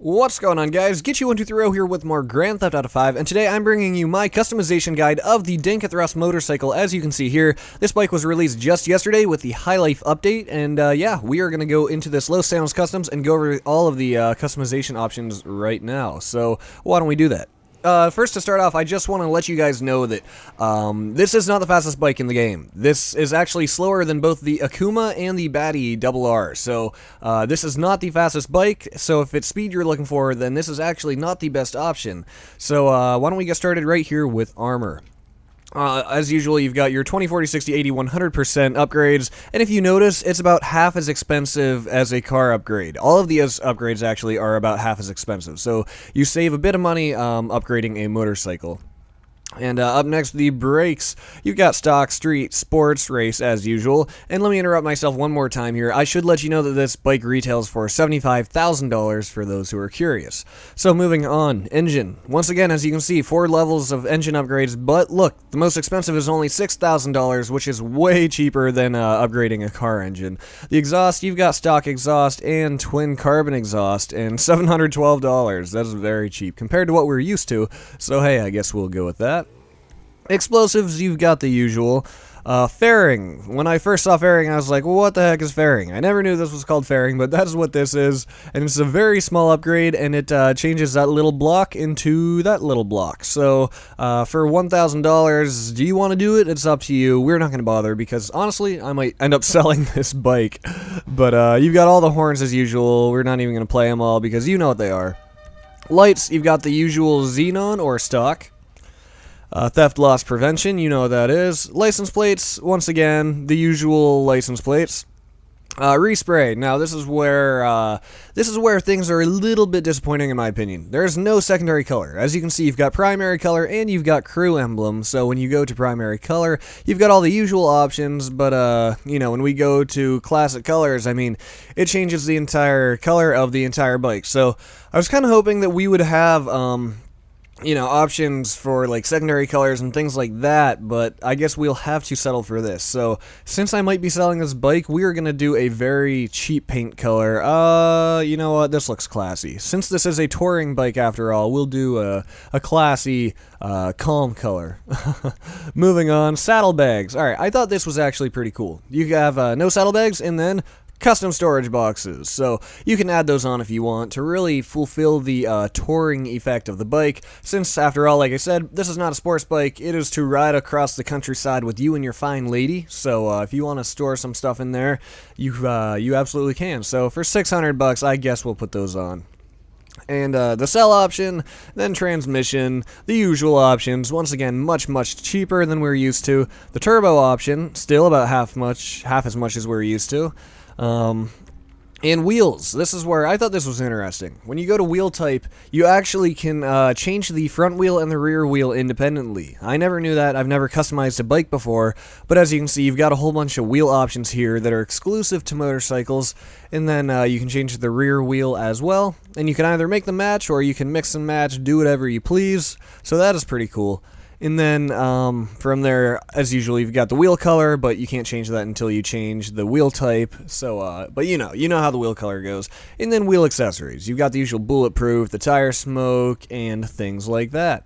What's going on, guys? Get123 here with more Grand Theft Auto 5, and today I'm bringing you my customization guide of the Dinka Thrust motorcycle. As you can see here, this bike was released just yesterday with the High Life update, and yeah, we are going to go into this Los Santos Customs and go over all of the customization options right now. So why don't we do that? First, to start off, I just want to let you guys know that this is not the fastest bike in the game. This is actually slower than both the Akuma and the Bati RR. So this is not the fastest bike. So if it's speed you're looking for, then this is actually not the best option. So why don't we get started right here with armor. As usual, you've got your 20, 40, 60, 80, 100% upgrades, and if you notice, it's about half as expensive as a car upgrade. All of these upgrades actually are about half as expensive, so you save a bit of money upgrading a motorcycle. And up next, the brakes. You've got stock, street, sports, race, as usual. And let me interrupt myself one more time here. I should let you know that this bike retails for $75,000 for those who are curious. So moving on, engine. Once again, as you can see, 4 levels of engine upgrades. But look, the most expensive is only $6,000, which is way cheaper than upgrading a car engine. The exhaust, you've got stock exhaust and twin carbon exhaust, and $712. That's very cheap compared to what we're used to. So hey, I guess we'll go with that. Explosives, you've got the usual. Fairing. When I first saw fairing, I was like, well, what the heck is fairing? I never knew this was called fairing, but that's what this is. And it's a very small upgrade, and it changes that little block into that little block. So, for $1,000, do you want to do it? It's up to you. We're not going to bother, because honestly, I might end up selling this bike. But, you've got all the horns as usual. We're not even going to play them all, because you know what they are. Lights, you've got the usual xenon or stock. Theft loss prevention, you know what that is. License plates, once again, the usual license plates. Respray. Now this is where things are a little bit disappointing in my opinion. There's no secondary color. As you can see, you've got primary color and you've got crew emblem. So when you go to primary color, you've got all the usual options, but you know, when we go to classic colors, I mean, it changes the entire color of the entire bike. So I was kind of hoping that we would have you know, options for like secondary colors and things like that, but I guess we'll have to settle for this. So since I might be selling this bike, we are going to do a very cheap paint color. You know what, this looks classy. Since this is a touring bike after all, we'll do a classy calm color. Moving on, saddlebags. Alright, I thought this was actually pretty cool. You have no saddlebags and then custom storage boxes, so you can add those on if you want to really fulfill the touring effect of the bike, since after all, like I said, this is not a sports bike, it is to ride across the countryside with you and your fine lady. So if you want to store some stuff in there, you absolutely can. So for $600, I guess we'll put those on. And the cell option, then transmission, the usual options, once again much cheaper than we're used to. The turbo option, still about half as much as we're used to. And wheels. This is where I thought this was interesting. When you go to wheel type, you actually can change the front wheel and the rear wheel independently. I never knew that. I've never customized a bike before, but as you can see, you've got a whole bunch of wheel options here that are exclusive to motorcycles, and then you can change the rear wheel as well, and you can either make them match or you can mix and match, do whatever you please, so that is pretty cool. And then from there, as usual, you've got the wheel color, but you can't change that until you change the wheel type. So, but you know how the wheel color goes. And then wheel accessories. You've got the usual bulletproof, the tire smoke, and things like that.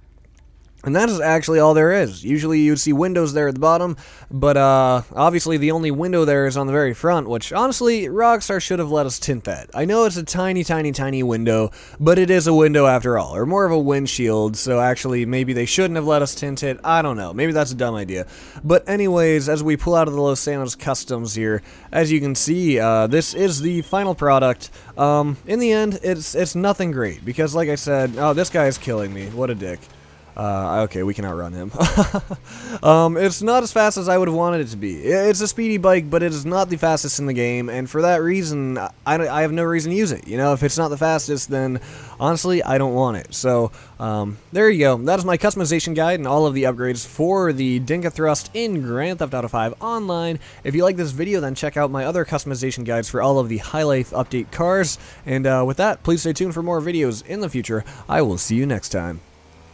And that is actually all there is. Usually you'd see windows there at the bottom, but obviously the only window there is on the very front, which honestly, Rockstar should have let us tint that. I know it's a tiny window, but it is a window after all, or more of a windshield, so actually maybe they shouldn't have let us tint it. I don't know, maybe that's a dumb idea. But anyways, as we pull out of the Los Santos Customs here, as you can see, this is the final product. In the end, it's nothing great, because like I said, oh, this guy is killing me, what a dick. Okay, we can outrun him. It's not as fast as I would have wanted it to be. It's a speedy bike, but it is not the fastest in the game, and for that reason, I have no reason to use it. You know, if it's not the fastest, then honestly, I don't want it. So, there you go. That is my customization guide and all of the upgrades for the Dinka Thrust in Grand Theft Auto 5 Online. If you like this video, then check out my other customization guides for all of the High Life update cars. And with that, please stay tuned for more videos in the future. I will see you next time.